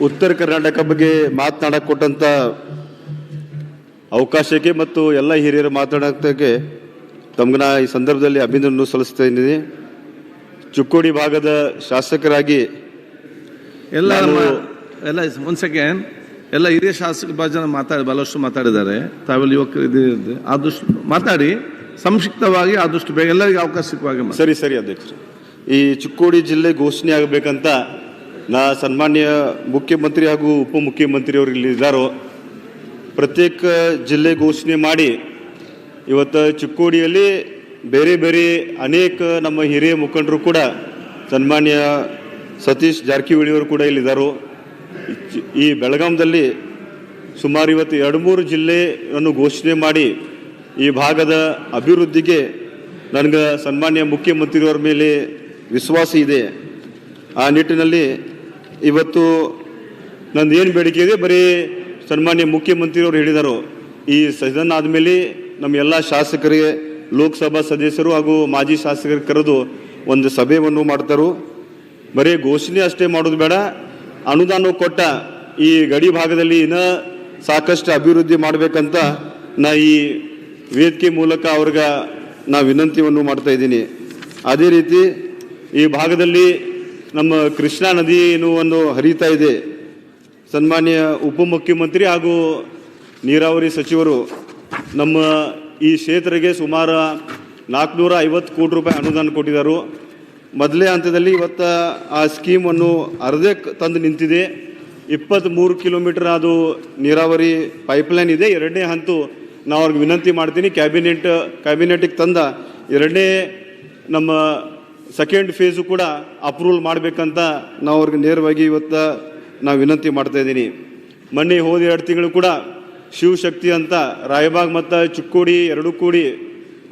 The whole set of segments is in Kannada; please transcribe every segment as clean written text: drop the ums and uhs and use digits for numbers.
ಉತ್ತರ ಕರ್ನಾಟಕ ಬಗ್ಗೆ ಮಾತನಾಡಕ್ಕೆ ಕೊಟ್ಟಂತ ಅವಕಾಶಕ್ಕೆ ಮತ್ತು ಎಲ್ಲ ಹಿರಿಯರು ಮಾತನಾಡೋಕ್ಕೆ ತಮ್ಗೆ ನಾ ಈ ಸಂದರ್ಭದಲ್ಲಿ ಅಭಿನಂದನೆ ಸಲ್ಲಿಸ್ತಾ ಇದ್ದೀನಿ. ಚಿಕ್ಕೋಡಿ ಭಾಗದ ಶಾಸಕರಾಗಿ ಎಲ್ಲ ಒಂದು ಸೆಕೆಂಡ್, ಎಲ್ಲ ಹಿರಿಯ ಶಾಸಕ ಬಹಳಷ್ಟು ಮಾತಾಡಿದ್ದಾರೆ. ತಾವೆಲ್ಲ ಯುವಕರು ಆದಷ್ಟು ಮಾತಾಡಿ, ಸಂಕ್ಷಿಪ್ತವಾಗಿ ಆದಷ್ಟು ಬೇಗ ಎಲ್ಲರಿಗೂ ಅವಕಾಶ ಸಿಕ್ಕುವಾಗ. ಸರಿ ಅಧ್ಯಕ್ಷರು, ಈ ಚಿಕ್ಕೋಡಿ ಜಿಲ್ಲೆ ಘೋಷಣೆ ಆಗಬೇಕಂತ ನಾ ಸನ್ಮಾನ್ಯ ಮುಖ್ಯಮಂತ್ರಿ ಹಾಗೂ ಉಪಮುಖ್ಯಮಂತ್ರಿ ಅವರು ಇಲ್ಲಿದ್ದಾರೋ ಪ್ರತ್ಯೇಕ ಜಿಲ್ಲೆ ಘೋಷಣೆ ಮಾಡಿ ಇವತ್ತು ಚಿಕ್ಕೋಡಿಯಲ್ಲಿ ಬೇರೆ ಬೇರೆ ಅನೇಕ ನಮ್ಮ ಹಿರಿಯ ಮುಖಂಡರು ಕೂಡ ಸನ್ಮಾನ್ಯ ಸತೀಶ್ ಜಾರಕಿಹೊಳಿ ಅವರು ಕೂಡ ಇಲ್ಲಿದ್ದಾರೋ. ಈ ಬೆಳಗಾಂದಲ್ಲಿ ಸುಮಾರು ಇವತ್ತು 2-3 ಜಿಲ್ಲೆಯನ್ನು ಘೋಷಣೆ ಮಾಡಿ ಈ ಭಾಗದ ಅಭಿವೃದ್ಧಿಗೆ ನನಗೆ ಸನ್ಮಾನ್ಯ ಮುಖ್ಯಮಂತ್ರಿಯವರ ಮೇಲೆ ವಿಶ್ವಾಸ ಇದೆ. ಆ ನಿಟ್ಟಿನಲ್ಲಿ ಇವತ್ತು ನಂದು ಏನು ಬೇಡಿಕೆ ಇದೆ ಬರೀ ಸನ್ಮಾನ್ಯ ಮುಖ್ಯಮಂತ್ರಿಯವರು ಹೇಳಿದರು, ಈ ಸದನ ಆದಮೇಲೆ ನಮ್ಮ ಎಲ್ಲ ಶಾಸಕರಿಗೆ, ಲೋಕಸಭಾ ಸದಸ್ಯರು ಹಾಗೂ ಮಾಜಿ ಶಾಸಕರು ಕರೆದು ಒಂದು ಸಭೆಯನ್ನು ಮಾಡ್ತಾರೋ. ಬರೀ ಘೋಷಣೆ ಅಷ್ಟೇ ಮಾಡೋದು ಬೇಡ, ಅನುದಾನ ಕೊಟ್ಟ ಈ ಗಡಿ ಭಾಗದಲ್ಲಿ ಇನ್ನೂ ಸಾಕಷ್ಟು ಅಭಿವೃದ್ಧಿ ಮಾಡಬೇಕಂತ ನಾ ಈ ವೇದಿಕೆ ಮೂಲಕ ಅವ್ರಿಗೆ ನಾ ವಿನಂತಿಯನ್ನು ಮಾಡ್ತಾ ಇದ್ದೀನಿ. ಅದೇ ರೀತಿ ಈ ಭಾಗದಲ್ಲಿ ನಮ್ಮ ಕೃಷ್ಣಾ ನದಿ ಒಂದು ಹರಿತಾ ಇದೆ. ಸನ್ಮಾನ್ಯ ಉಪಮುಖ್ಯಮಂತ್ರಿ ಹಾಗೂ ನೀರಾವರಿ ಸಚಿವರು ನಮ್ಮ ಈ ಕ್ಷೇತ್ರಕ್ಕೆ ಸುಮಾರು 450 ಕೋಟಿ ರೂಪಾಯಿ ಅನುದಾನ ಕೊಟ್ಟಿದ್ದಾರೆ. ಮೊದಲೇ ಹಂತದಲ್ಲಿ ಇವತ್ತು ಆ ಸ್ಕೀಮನ್ನು ಅರ್ಧೇ ತಂದು ನಿಂತಿದೆ. 23 ಕಿಲೋಮೀಟರ್ ಅದು ನೀರಾವರಿ ಪೈಪ್ಲೈನ್ ಇದೆ. 2ನೇ ಹಂತ ನಾವು ಅವ್ರಿಗೆ ವಿನಂತಿ ಮಾಡ್ತೀನಿ, ಕ್ಯಾಬಿನೆಟ್ಗೆ ತಂದ 2ನೇ ನಮ್ಮ ಸೆಕೆಂಡ್ ಫೇಸು ಕೂಡ ಅಪ್ರೂವಲ್ ಮಾಡಬೇಕಂತ ನಾವು ಅವ್ರಿಗೆ ನೇರವಾಗಿ ಇವತ್ತು ನಾವು ವಿನಂತಿ ಮಾಡ್ತಾ ಇದ್ದೀನಿ. ಮೊನ್ನೆ ಹೋದ 2 ತಿಂಗಳು ಕೂಡ ಶಿವಶಕ್ತಿ ಅಂತ ರಾಯಬಾಗ್ ಮತ್ತು ಚಿಕ್ಕೋಡಿ 2 ಕೂಡಿ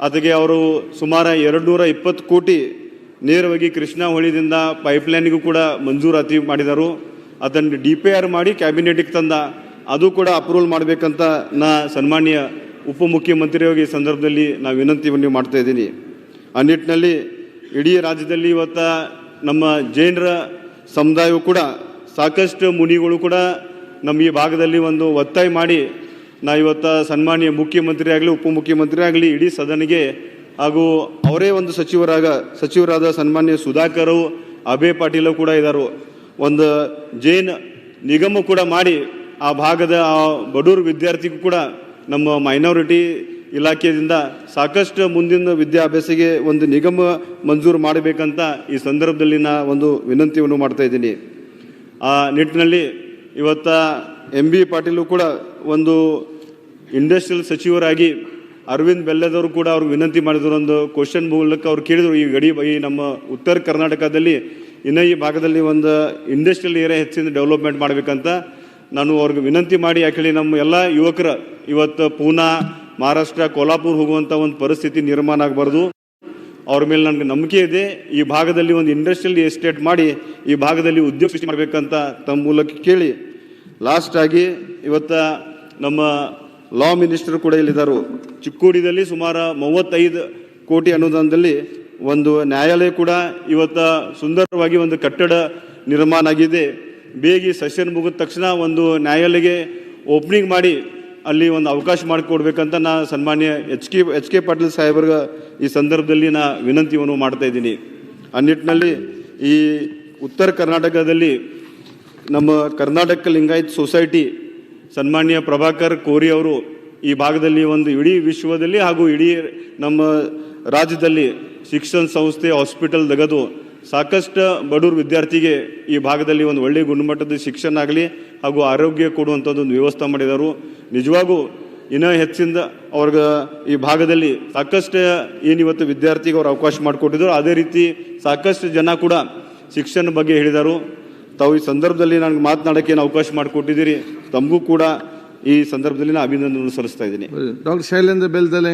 ಅದಕ್ಕೆ ಅವರು ಸುಮಾರು 220 ಕೋಟಿ ನೇರವಾಗಿ ಕೃಷ್ಣಾ ಹೊಳಿದಿಂದ ಪೈಪ್ಲೈನ್ಗೂ ಕೂಡ ಮಂಜೂರಾತಿ ಮಾಡಿದರು. ಅದನ್ನು DPR ಮಾಡಿ ಕ್ಯಾಬಿನೆಟ್ಗೆ ತಂದ, ಅದು ಕೂಡ ಅಪ್ರೂವಲ್ ಮಾಡಬೇಕಂತ ನಾ ಸನ್ಮಾನ್ಯ ಉಪಮುಖ್ಯಮಂತ್ರಿಯವರಿಗೆ ಈ ಸಂದರ್ಭದಲ್ಲಿ ನಾವು ವಿನಂತಿಯನ್ನು ಮಾಡ್ತಾ ಇದ್ದೀನಿ. ಆ ನಿಟ್ಟಿನಲ್ಲಿ ಇಡೀ ರಾಜ್ಯದಲ್ಲಿ ಇವತ್ತು ನಮ್ಮ ಜೈನರ ಸಮುದಾಯವು ಕೂಡ ಸಾಕಷ್ಟು ಮುನಿಗಳು ಕೂಡ ನಮ್ಮ ಈ ಭಾಗದಲ್ಲಿ ಒಂದು ಒತ್ತಾಯ ಮಾಡಿ ನಾ ಇವತ್ತು ಸನ್ಮಾನ್ಯ ಮುಖ್ಯಮಂತ್ರಿ ಆಗಲಿ ಉಪಮುಖ್ಯಮಂತ್ರಿ ಆಗಲಿ ಇಡೀ ಸದನಿಗೆ ಹಾಗೂ ಅವರೇ ಒಂದು ಸಚಿವರಾದ ಸನ್ಮಾನ್ಯ ಸುಧಾಕರ್ ಅಭಯ ಪಾಟೀಲ್ ಕೂಡ ಇದ್ದಾರೆ, ಒಂದು ಜೈನ್ ನಿಗಮ ಕೂಡ ಮಾಡಿ ಆ ಭಾಗದ ಬಡೂರು ವಿದ್ಯಾರ್ಥಿಗೂ ಕೂಡ ನಮ್ಮ ಮೈನಾರಿಟಿ ಇಲಾಖೆಯಿಂದ ಸಾಕಷ್ಟು ಮುಂದಿನ ವಿದ್ಯಾಭ್ಯಾಸಕ್ಕೆ ಒಂದು ನಿಗಮ ಮಂಜೂರು ಮಾಡಬೇಕಂತ ಈ ಸಂದರ್ಭದಲ್ಲಿ ನಾ ಒಂದು ವಿನಂತಿಯನ್ನು ಮಾಡ್ತಾ ಇದ್ದೀನಿ. ಆ ನಿಟ್ಟಿನಲ್ಲಿ ಇವತ್ತು MB ಪಾಟೀಲು ಕೂಡ ಒಂದು ಇಂಡಸ್ಟ್ರಿಯಲ್ ಸಚಿವರಾಗಿ ಅರವಿಂದ್ ಬೆಲ್ಲದವರು ಕೂಡ ಅವ್ರಿಗೆ ವಿನಂತಿ ಮಾಡಿದ್ರು. ಒಂದು ಕ್ವಶನ್ ಮೂಲಕ ಅವ್ರು ಕೇಳಿದರು, ಈ ನಮ್ಮ ಉತ್ತರ ಕರ್ನಾಟಕದಲ್ಲಿ ಇನ್ನೂ ಈ ಭಾಗದಲ್ಲಿ ಒಂದು ಇಂಡಸ್ಟ್ರಿಯಲ್ ಏರಿಯಾ ಹೆಚ್ಚಿನ ಡೆವಲಪ್ಮೆಂಟ್ ಮಾಡಬೇಕಂತ ನಾನು ಅವ್ರಿಗೆ ವಿನಂತಿ ಮಾಡಿ, ಯಾಕೇಳಿ ನಮ್ಮ ಎಲ್ಲ ಯುವಕರ ಇವತ್ತು ಪೂನಾ, ಮಹಾರಾಷ್ಟ್ರ, ಕೋಲ್ಹಾಪುರ ಹೋಗುವಂಥ ಒಂದು ಪರಿಸ್ಥಿತಿ ನಿರ್ಮಾಣ ಆಗಬಾರ್ದು. ಅವ್ರ ಮೇಲೆ ನನಗೆ ನಂಬಿಕೆ ಇದೆ. ಈ ಭಾಗದಲ್ಲಿ ಒಂದು ಇಂಡಸ್ಟ್ರಿಯಲ್ ಎಸ್ಟೇಟ್ ಮಾಡಿ ಈ ಭಾಗದಲ್ಲಿ ಉದ್ಯೋಗ ಸೃಷ್ಟಿ ಮಾಡಬೇಕಂತ ತಮ್ಮ ಮೂಲಕ ಕೇಳಿ, ಲಾಸ್ಟ್ ಆಗಿ ಇವತ್ತು ನಮ್ಮ ಲಾ ಮಿನಿಸ್ಟರ್ ಕೂಡ ಇಲ್ಲಿದ್ದಾರೆ. ಚಿಕ್ಕೋಡಿದಲ್ಲಿ ಸುಮಾರು 35 ಕೋಟಿ ಅನುದಾನದಲ್ಲಿ ಒಂದು ನ್ಯಾಯಾಲಯ ಕೂಡ ಇವತ್ತು ಸುಂದರವಾಗಿ ಒಂದು ಕಟ್ಟಡ ನಿರ್ಮಾಣ ಆಗಿದೆ. ಬೇಗ ಸೆಷನ್ ಮುಗಿದ ತಕ್ಷಣ ಒಂದು ನ್ಯಾಯಾಲಯಕ್ಕೆ ಓಪನಿಂಗ್ ಮಾಡಿ ಅಲ್ಲಿ ಒಂದು ಅವಕಾಶ ಮಾಡಿಕೊಡ್ಬೇಕಂತ ನಾ ಸನ್ಮಾನ್ಯ ಎಚ್ ಕೆ ಪಾಟೀಲ್ ಸಾಹೇಬ್ರಿಗೆ ಈ ಸಂದರ್ಭದಲ್ಲಿ ನಾ ವಿನಂತಿಯನ್ನು ಮಾಡ್ತಾ ಇದ್ದೀನಿ. ಆ ನಿಟ್ಟಿನಲ್ಲಿ ಈ ಉತ್ತರ ಕರ್ನಾಟಕದಲ್ಲಿ ನಮ್ಮ ಕರ್ನಾಟಕ ಲಿಂಗಾಯತ್ ಸೊಸೈಟಿ ಸನ್ಮಾನ್ಯ ಪ್ರಭಾಕರ್ ಕೋರಿ ಅವರು ಈ ಭಾಗದಲ್ಲಿ ಒಂದು ಇಡೀ ವಿಶ್ವದಲ್ಲಿ ಹಾಗೂ ಇಡೀ ನಮ್ಮ ರಾಜ್ಯದಲ್ಲಿ ಶಿಕ್ಷಣ ಸಂಸ್ಥೆ, ಹಾಸ್ಪಿಟಲ್ ತೆಗೆದು ಸಾಕಷ್ಟು ಬಡವರು ವಿದ್ಯಾರ್ಥಿಗೆ ಈ ಭಾಗದಲ್ಲಿ ಒಂದು ಒಳ್ಳೆಯ ಗುಣಮಟ್ಟದ ಶಿಕ್ಷಣ ಆಗಲಿ ಹಾಗೂ ಆರೋಗ್ಯ ಕೊಡುವಂಥದ್ದೊಂದು ವ್ಯವಸ್ಥೆ ಮಾಡಿದರು. ನಿಜವಾಗೂ ಇನ್ನೂ ಹೆಚ್ಚಿಂದ ಅವ್ರಿಗೆ ಈ ಭಾಗದಲ್ಲಿ ಸಾಕಷ್ಟು ಏನಿವತ್ತು ವಿದ್ಯಾರ್ಥಿಗೆ ಅವ್ರು ಅವಕಾಶ ಮಾಡಿಕೊಟ್ಟಿದ್ರು, ಅದೇ ರೀತಿ ಸಾಕಷ್ಟು ಜನ ಕೂಡ ಶಿಕ್ಷಣ ಬಗ್ಗೆ ಹೇಳಿದರು. ತಾವು ಈ ಸಂದರ್ಭದಲ್ಲಿ ನನಗೆ ಮಾತನಾಡೋಕ್ಕೆ ಏನು ಅವಕಾಶ ಮಾಡಿಕೊಟ್ಟಿದ್ದೀರಿ, ತಮಗೂ ಕೂಡ ಈ ಸಂದರ್ಭದಲ್ಲಿ ನಾನು ಅಭಿನಂದನೆ ಸಲ್ಲಿಸ್ತಾ ಇದ್ದೀನಿ. ಡಾಕ್ಟರ್ ಶೈಲೇಂದ್ರ ಬೆಲ್ದಲೆ.